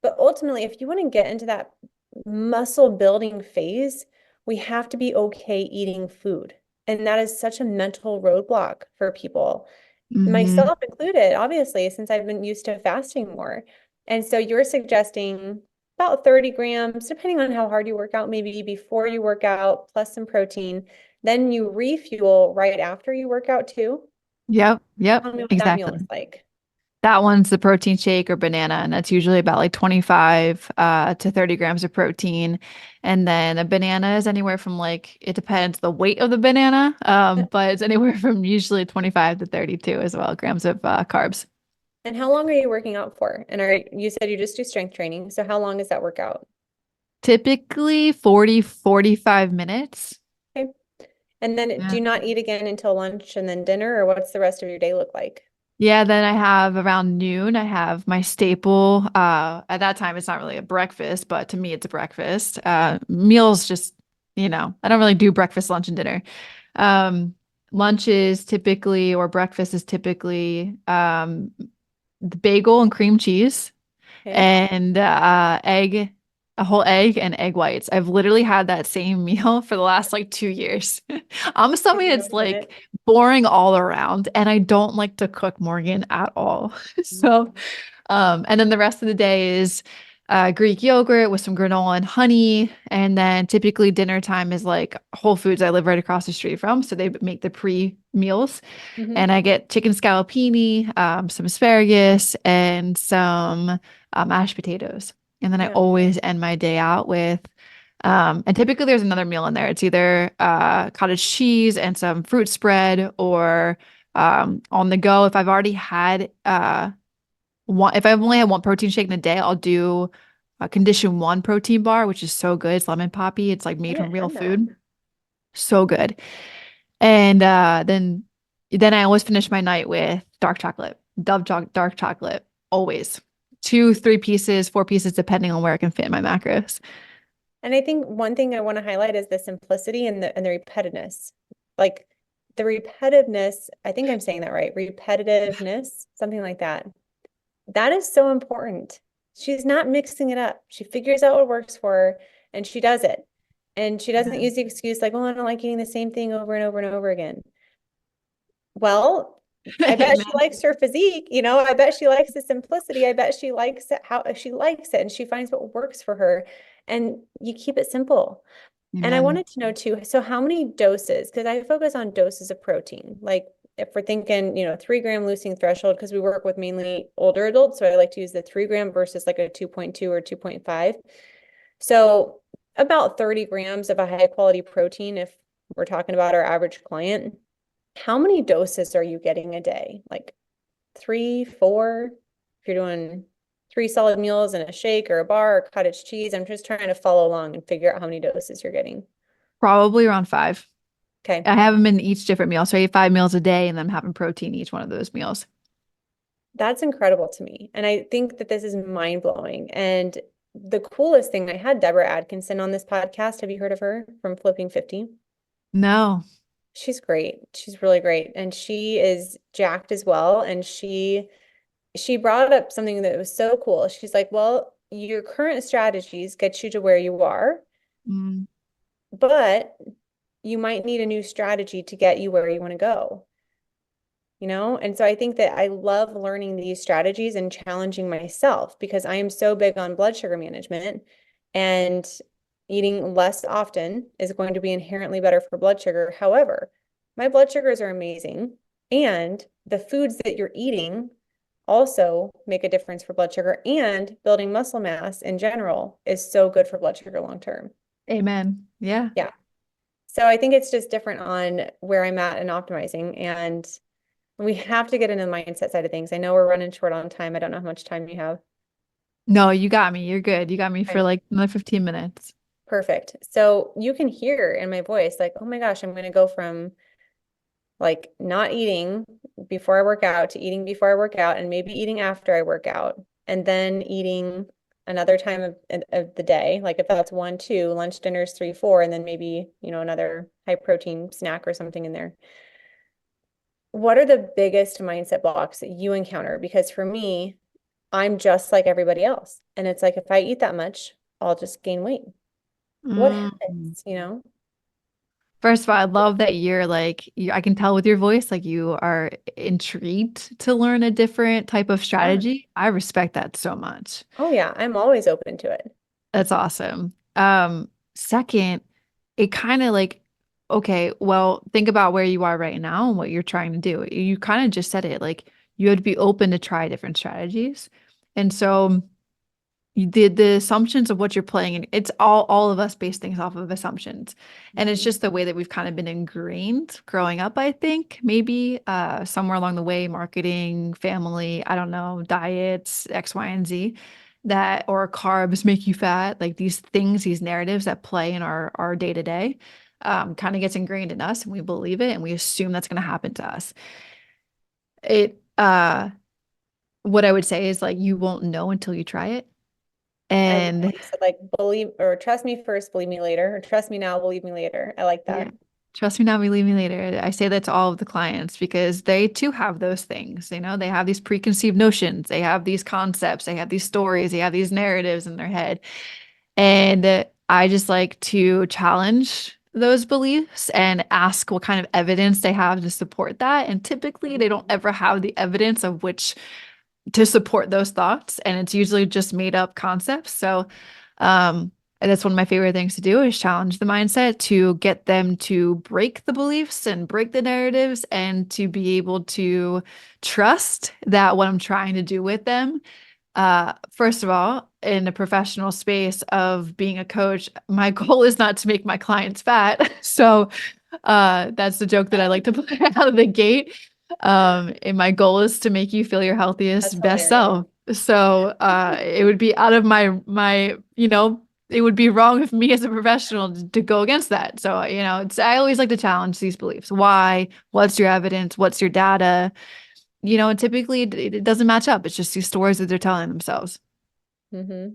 but ultimately, if you want to get into that muscle building phase, we have to be okay eating food. And that is such a mental roadblock for people, myself included, obviously, since I've been used to fasting more. And so you're suggesting about 30 grams, depending on how hard you work out, maybe before you work out, plus some protein. Then you refuel right after you work out too. Yep. Tell me what that meal is like. That one's the protein shake or banana, and that's usually about like 25 to 30 grams of protein. And then a banana is anywhere from like, it depends the weight of the banana, but it's anywhere from usually 25 to 32 as well, grams of carbs. And how long are you working out for? And you said you just do strength training. So how long is that workout? Typically 40, 45 minutes. Okay. And then do you not eat again until lunch and then dinner, or what's the rest of your day look like? Yeah, then I have around noon, I have my staple. At that time, it's not really a breakfast, but to me, it's a breakfast. Meals just, I don't really do breakfast, lunch, and dinner. Lunch is typically, or breakfast is typically the bagel and cream cheese and egg, a whole egg and egg whites. I've literally had that same meal for the last like 2 years. I'm somebody that's like boring all around, and I don't like to cook, Morgan, at all. So, and then the rest of the day is Greek yogurt with some granola and honey. And then typically dinner time is like Whole Foods. I live right across the street from, so they make the pre-meals. And I get chicken scallopini, some asparagus, and some mashed potatoes. And then I always end my day out with, and typically there's another meal in there. It's either cottage cheese and some fruit spread, or on the go. If I've already had if I've only had one protein shake in a day, I'll do a Condition 1 protein bar, which is so good. It's lemon poppy. It's like made from real food. So good. And then I always finish my night with dark chocolate, dark chocolate, always. 2, 3 pieces, 4 pieces, depending on where I can fit in my macros. And I think one thing I want to highlight is the simplicity and the repetitiveness. Like the repetitiveness, I think I'm saying that right, repetitiveness, something like that. That is so important. She's not mixing it up. She figures out what works for her and she does it. And she doesn't use the excuse like, oh, I don't like eating the same thing over and over and over again. Well, I bet she likes her physique, I bet she likes the simplicity. I bet she likes it, how she likes it, and she finds what works for her. And you keep it simple. And I wanted to know too, so how many doses, because I focus on doses of protein, like if we're thinking, 3-gram loosening threshold, because we work with mainly older adults. So I like to use the 3-gram versus like a 2.2 or 2.5. So about 30 grams of a high quality protein, if we're talking about our average client. How many doses are you getting a day? Like 3, 4? If you're doing 3 solid meals and a shake or a bar or cottage cheese, I'm just trying to follow along and figure out how many doses you're getting. Probably around 5. Okay. I have them in each different meal. So I eat 5 meals a day, and then I'm having protein each one of those meals. That's incredible to me. And I think that this is mind blowing. And the coolest thing, I had Deborah Atkinson on this podcast. Have you heard of her from Flipping 50? No. She's great. She's really great. And she is jacked as well. And she brought up something that was so cool. She's like, well, your current strategies get you to where you are, Mm, but you might need a new strategy to get you where you want to go. And so I think that I love learning these strategies and challenging myself because I am so big on blood sugar management, and eating less often is going to be inherently better for blood sugar. However, my blood sugars are amazing, and the foods that you're eating also make a difference for blood sugar, and building muscle mass in general is so good for blood sugar long term. amen. Yeah. Yeah. So I think it's just different on where I'm at in optimizing, and we have to get into the mindset side of things. I know we're running short on time. I don't know how much time you have. No, you got me. You're good. You got me for Okay, like another 15 minutes. perfect. So you can hear in my voice, like, oh my gosh, I'm going to go from like not eating before I work out to eating before I work out, and maybe eating after I work out, and then eating another time of the day. Like if that's 1, 2, lunch, dinner's 3, 4, and then maybe, another high protein snack or something in there. What are the biggest mindset blocks that you encounter? Because for me, I'm just like everybody else. And it's like, if I eat that much, I'll just gain weight. What Mm. happens? First of all, I love that you're like, I can tell with your voice, like you are intrigued to learn a different type of Yeah. strategy. I respect that so much. Oh, yeah. I'm always open to it. That's awesome. Second, it kind of like, okay, well, think about where you are right now and what you're trying to do. You kind of just said it, like you would be open to try different strategies. And so the assumptions of what you're playing, and it's all of us base things off of assumptions, and it's Mhm. just the way that we've kind of been ingrained growing up. I think maybe somewhere along the way, marketing, family, I don't know, diets, X, Y, and Z, that or carbs make you fat, like these things, these narratives that play in our day to day, kind of gets ingrained in us, and we believe it, and we assume that's going to happen to us. It What I would say is like you won't know until you try it. I love And how you said, like, believe or trust me first, believe me later, or trust me now, believe me later. I like yeah. that. Trust me now, believe me later. I say that to all of the clients because they too have those things. They have these preconceived notions, they have these concepts, they have these stories, they have these narratives in their head. And I just like to challenge those beliefs and ask what kind of evidence they have to support that. And typically, they don't ever have the evidence of which to support those thoughts, and it's usually just made up concepts. So and that's one of my favorite things to do is challenge the mindset to get them to break the beliefs and break the narratives and to be able to trust that what I'm trying to do with them, first of all, in a professional space of being a coach, my goal is not to make my clients fat. So that's the joke that I like to play out of the gate. And my goal is to make you feel your That's healthiest, best hilarious. self. So it would be out of it would be wrong of me as a professional to go against that. So, I always like to challenge these beliefs. Why? What's your evidence? What's your data? And typically it doesn't match up. It's just these stories that they're telling themselves. Hmm.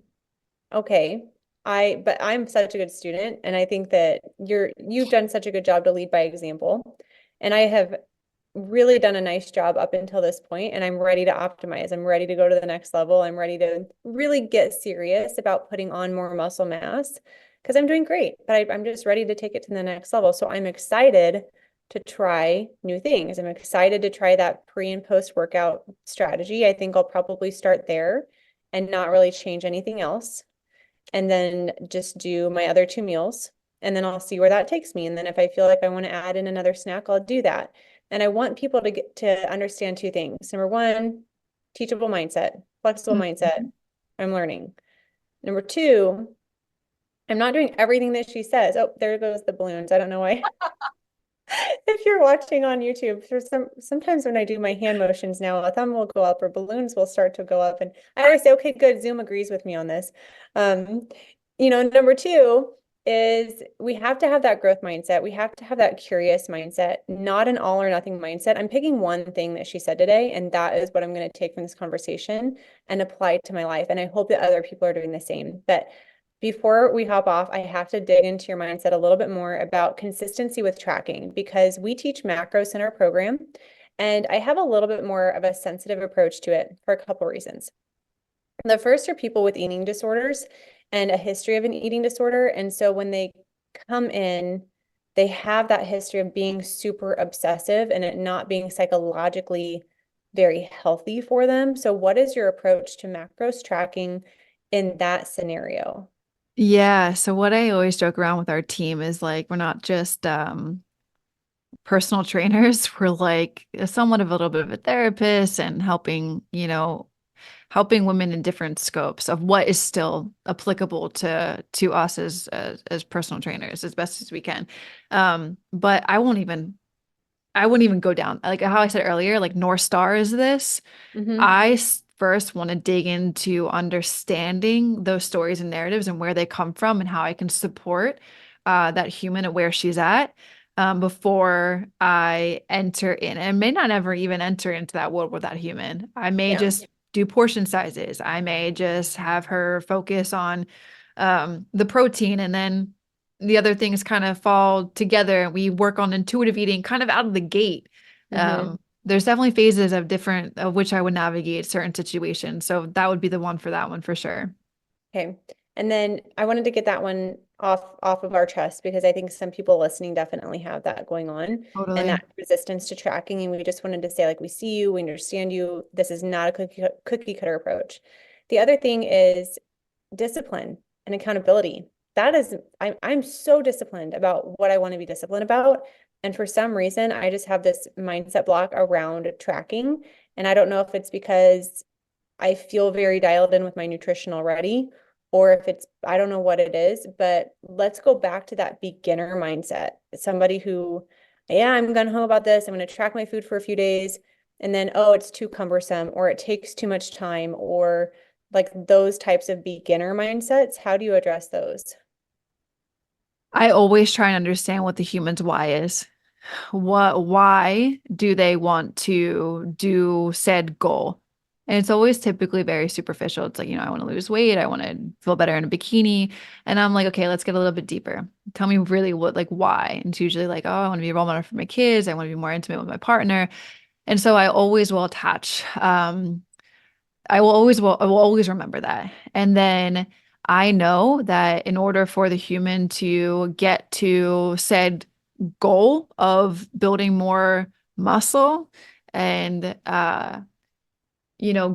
Okay. But I'm such a good student, and I think that you've done such a good job to lead by example. And I have really done a nice job up until this point, and I'm ready to optimize. I'm ready to go to the next level. I'm ready to really get serious about putting on more muscle mass because I'm doing great, but I'm just ready to take it to the next level. So I'm excited to try new things. I'm excited to try that pre and post workout strategy. I think I'll probably start there and not really change anything else, and then just do my other 2 meals, and then I'll see where that takes me. And then if I feel like I want to add in another snack, I'll do that. And I want people to get to understand 2 things. Number one, teachable mindset, flexible mindset. Mhm. I'm learning. Number two, I'm not doing everything that she says. Oh, there goes the balloons. I don't know why. If you're watching on YouTube, sometimes when I do my hand motions now, a thumb will go up or balloons will start to go up. And I always say, okay, good, Zoom agrees with me on this. Number two, is we have to have that growth mindset. We have to have that curious mindset, not an all or nothing mindset. I'm picking one thing that she said today, and that is what I'm going to take from this conversation and apply to my life. And I hope that other people are doing the same. But before we hop off, I have to dig into your mindset a little bit more about consistency with tracking because we teach macros in our program. And I have a little bit more of a sensitive approach to it for a couple reasons. The first are people with eating disorders and a history of an eating disorder. And so when they come in, they have that history of being super obsessive and it not being psychologically very healthy for them. So what is your approach to macros tracking in that scenario? Yeah. So what I always joke around with our team is like, we're not just personal trainers. We're like somewhat of a little bit of a therapist and helping, helping women in different scopes of what is still applicable to us as personal trainers as best as we can. But I wouldn't even go down like how I said earlier, like North Star is this. Mm-hmm. First want to dig into understanding those stories and narratives and where they come from and how I can support that human at where she's at before I enter in. And may not ever even enter into that world with that human. I may Yeah. just do portion sizes. I may just have her focus on the protein and then the other things kind of fall together. We work on intuitive eating kind of out of the gate. Mm-hmm. There's definitely phases of which I would navigate certain situations. So that would be the one for that one for sure. Okay. And then I wanted to get that one off of our chest because I think some people listening definitely have that going on and Totally. that resistance to tracking. And we just wanted to say, like, we see you, we understand you. This is not a cookie cutter approach. The other thing is discipline and accountability. That is, I'm so disciplined about what I want to be disciplined about. And for some reason, I just have this mindset block around tracking. And I don't know if it's because I feel very dialed in with my nutrition already, or if it's, I don't know what it is, but let's go back to that beginner mindset. Somebody who, yeah, I'm gung ho about this. I'm going to track my food for a few days. And then, oh, it's too cumbersome, or it takes too much time, or like those types of beginner mindsets. How do you address those? I always try and understand what the human's why is. Why do they want to do said goal? And it's always typically very superficial. It's like, I want to lose weight. I want to feel better in a bikini. And I'm like, okay, let's get a little bit deeper. Tell me really like, why? And it's usually like, oh, I want to be a role model for my kids. I want to be more intimate with my partner. And so I always will attach, I will always remember that. And then I know that in order for the human to get to said goal of building more muscle and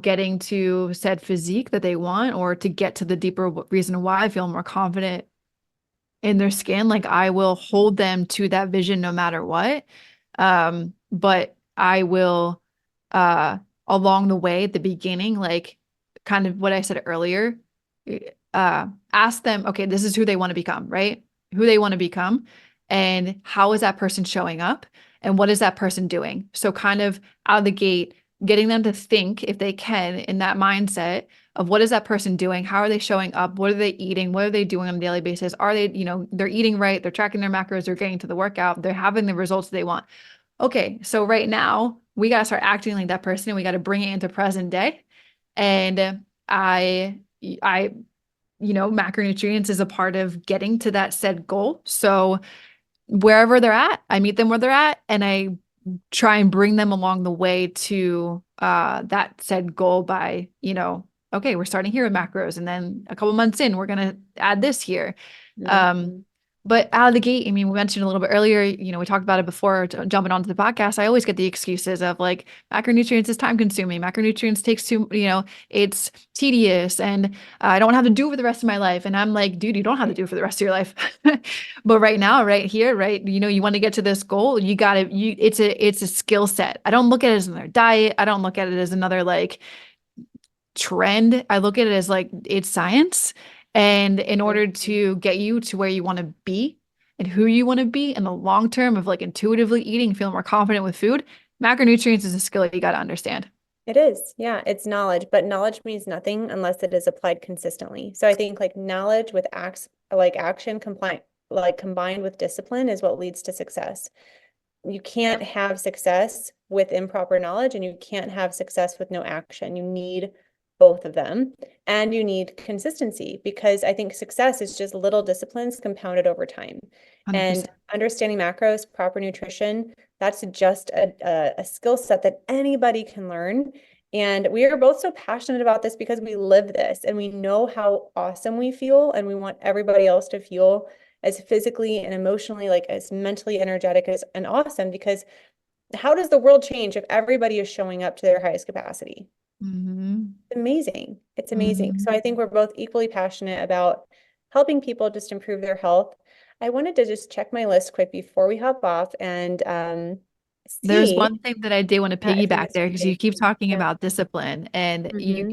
getting to said physique that they want or to get to the deeper reason why I feel more confident in their skin, like I will hold them to that vision no matter what. But I will along the way at the beginning, like kind of what I said earlier, ask them, okay, this is who they want to become, right? Who they want to become, and how is that person showing up, and what is that person doing? So kind of out of the gate, getting them to think if they can in that mindset of what is that person doing? How are they showing up? What are they eating? What are they doing on a daily basis? Are they, they're eating right, they're tracking their macros, they're getting to the workout, they're having the results they want. Okay, so right now we got to start acting like that person and we got to bring it into present day. And I, macronutrients is a part of getting to that said goal. So wherever they're at, I meet them where they're at and I try and bring them along the way to that said goal by, okay, we're starting here with macros and then a couple months in, we're going to add this here. Mhm. But out of the gate, I mean, we mentioned a little bit earlier, we talked about it before jumping onto the podcast. I always get the excuses of like macronutrients is time consuming. Macronutrients takes too, it's tedious and I don't have to do it for the rest of my life. And I'm like, dude, you don't have to do it for the rest of your life. But right now, right here, right, you want to get to this goal, it's a skill set. I don't look at it as another diet. I don't look at it as another like trend. I look at it as like it's science. And in order to get you to where you want to be and who you want to be in the long term of like intuitively eating, feeling more confident with food, macronutrients is a skill you got to understand. It is. Yeah, it's knowledge, but knowledge means nothing unless it is applied consistently. So I think like knowledge with acts, like action compliant, like combined with discipline is what leads to success. You can't have success with improper knowledge, and you can't have success with no action. You need both of them, and you need consistency, because I think success is just little disciplines compounded over time. And 100%. understanding macros, proper nutrition, that's just a skill set that anybody can learn. And we are both so passionate about this because we live this and we know how awesome we feel, and we want everybody else to feel as physically and emotionally, like as mentally energetic as and awesome. Because how does the world change if everybody is showing up to their highest capacity? Mm-hmm. It's amazing. It's amazing. Mm-hmm. So I think we're both equally passionate about helping people just improve their health. I wanted to just check my list quick before we hop off and There's see one thing that I do want to if we piggyback missed there because you keep anything. talking Yeah. about discipline and Hmm.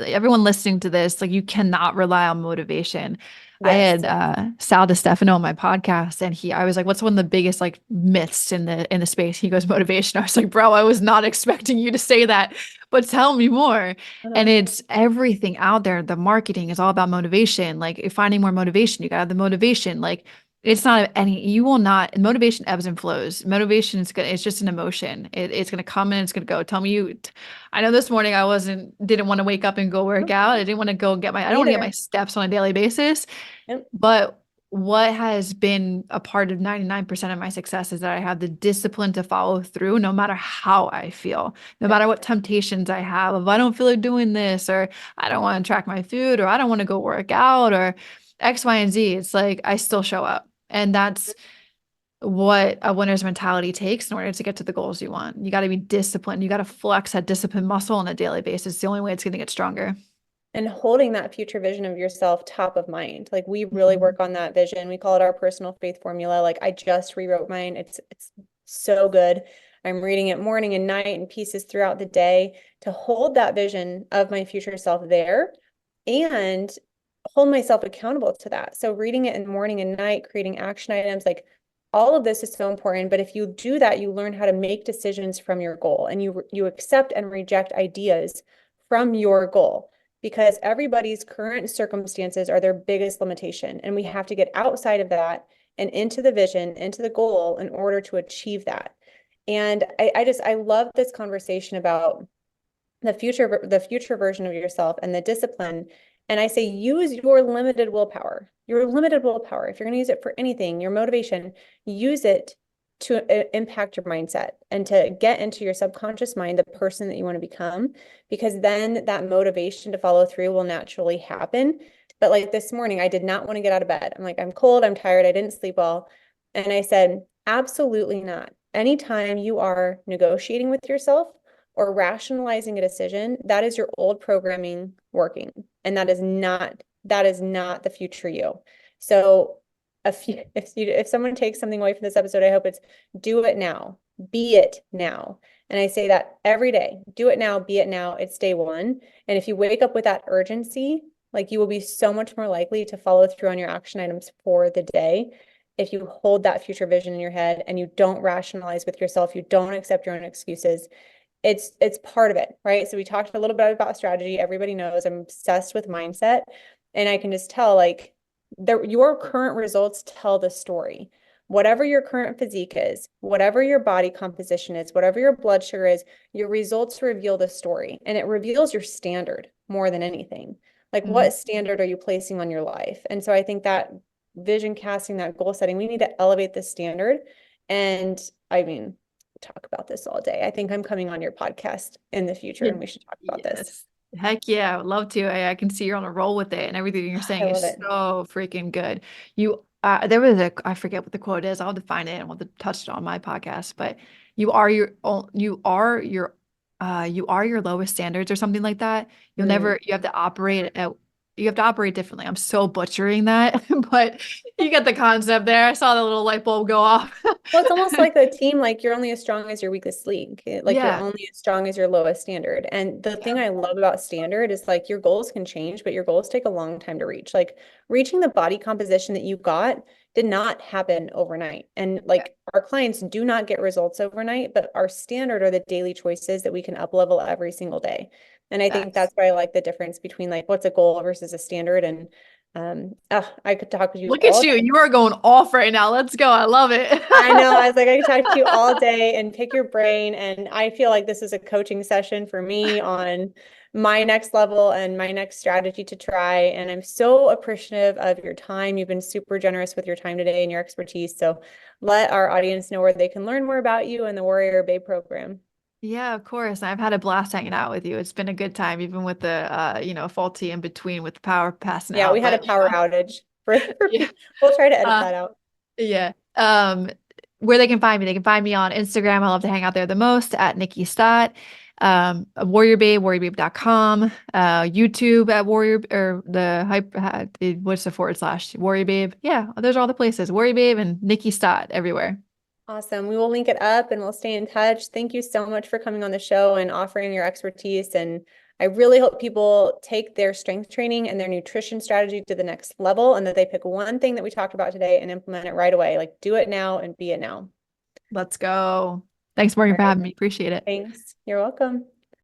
everyone listening to this, like you cannot rely on motivation. I Yes. had Sal DiStefano on my podcast and I was like, what's one of the biggest like myths in the space? He goes, motivation. I was like, bro, I was not expecting you to say that, but tell me more. And Uh-huh. it's everything out there. The marketing is all about motivation. Like if finding more motivation, you got to have the motivation. Like it's not any, you will not, motivation ebbs and flows. Motivation is good. It's just an emotion. It's going to come and it's going to go. Tell me I know this morning didn't want to wake up and go work Nope. out. I didn't want to I don't want to get my Neither. steps on a daily basis. Yep. But what has been a part of 99% of my success is that I have the discipline to follow through no matter how I feel, no Yep. matter what temptations I have. If I don't feel like doing this, or I don't want to track my food, or I don't want to go work out, or X, Y, and Z, it's like I still show up. And that's what a winner's mentality takes in order to get to the goals you want. You got to be disciplined. You got to flex that discipline muscle on a daily basis. It's the only way it's going to get stronger. And holding that future vision of yourself top of mind. Like we really Mhm. work on that vision. We call it our personal faith formula. Like I just rewrote mine. It's so good. I'm reading it morning and night and pieces throughout the day to hold that vision of my future self there and hold myself accountable to that. So reading it in morning and night, creating action items, like all of this is so important. But if you do that, you learn how to make decisions from your goal, and you accept and reject ideas from your goal, because everybody's current circumstances are their biggest limitation. And we have to get outside of that and into the vision, into the goal in order to achieve that. And I love this conversation about the future version of yourself and the discipline. And I say, use your limited willpower, your limited willpower. If you're going to use it for anything, your motivation, use it to impact your mindset and to get into your subconscious mind the person that you want to become, because then that motivation to follow through will naturally happen. But like this morning, I did not want to get out of bed. I'm like, I'm cold, I'm tired, I didn't sleep well. And I said, absolutely not. Anytime you are negotiating with yourself or rationalizing a decision, that is your old programming working. And that is not the future you. So if someone takes something away from this episode, I hope it's do it now, be it now. And I say that every day. Do it now, be it now. It's day one. And if you wake up with that urgency, like you will be so much more likely to follow through on your action items for the day. If you hold that future vision in your head and you don't rationalize with yourself, you don't accept your own excuses, it's part of it, right? So we talked a little bit about strategy. Everybody knows I'm obsessed with mindset, and I can just tell like your current results tell the story. Whatever your current physique is, whatever your body composition is, whatever your blood sugar is, your results reveal the story, and it reveals your standard more than anything. Like Mhm. what standard are you placing on your life? And so I think that vision casting, that goal setting, we need to elevate the standard. And I mean, talk about this all day. I think I'm coming on your podcast in the future Yeah. and we should talk about this. Yes. Heck yeah, I would love to. I can see you're on a roll with it, and everything you're I saying love is it. so freaking good. There was I forget what the quote is. I'll define it and we'll touch it on my podcast. But you are you are your lowest standards or something like that. Mm, You have to operate at You have to operate differently. I'm so butchering that, but you get the concept there. I saw the little light bulb go off. Well, it's almost like a team, like you're only as strong as your weakest link. Like you're Yeah. only as strong as your lowest standard. And the thing Yeah. I love about standard is like your goals can change, but your goals take a long time to reach. Like reaching the body composition that you got did not happen overnight. And Yeah. like our clients do not get results overnight, but our standard are the daily choices that we can up level every single day. And I think Facts. that's why I like the difference between like what's a goal versus a standard. And I could talk with you Look at all. you. You are going off right now. Let's go. I love it. I know. I was like, I could talk to you all day and pick your brain. And I feel like this is a coaching session for me on my next level and my next strategy to try. And I'm so appreciative of your time. You've been super generous with your time today and your expertise. So let our audience know where they can learn more about you and the Warrior Babe program. Yeah, of course. I've had a blast hanging out with you. It's been a good time, even with the faulty in between with the power passing Yeah, we out. had a But power outage for yeah. people. We'll try to edit Uh, that out. yeah. Where they can find me on Instagram. I love to hang out there the most at Nikkiey Stott. WarriorBabe, WarriorBabe.com, YouTube at Warrior or the hype what's the forward slash WarriorBabe. Yeah, those are all the places. WarriorBabe and Nikkiey Stott everywhere. Awesome. We will link it up and we'll stay in touch. Thank you so much for coming on the show and offering your expertise. And I really hope people take their strength training and their nutrition strategy to the next level and that they pick one thing that we talked about today and implement it right away. Like do it now and be it now. Let's go. Thanks, Morgan, All for right. having me. Appreciate it. Thanks. You're welcome.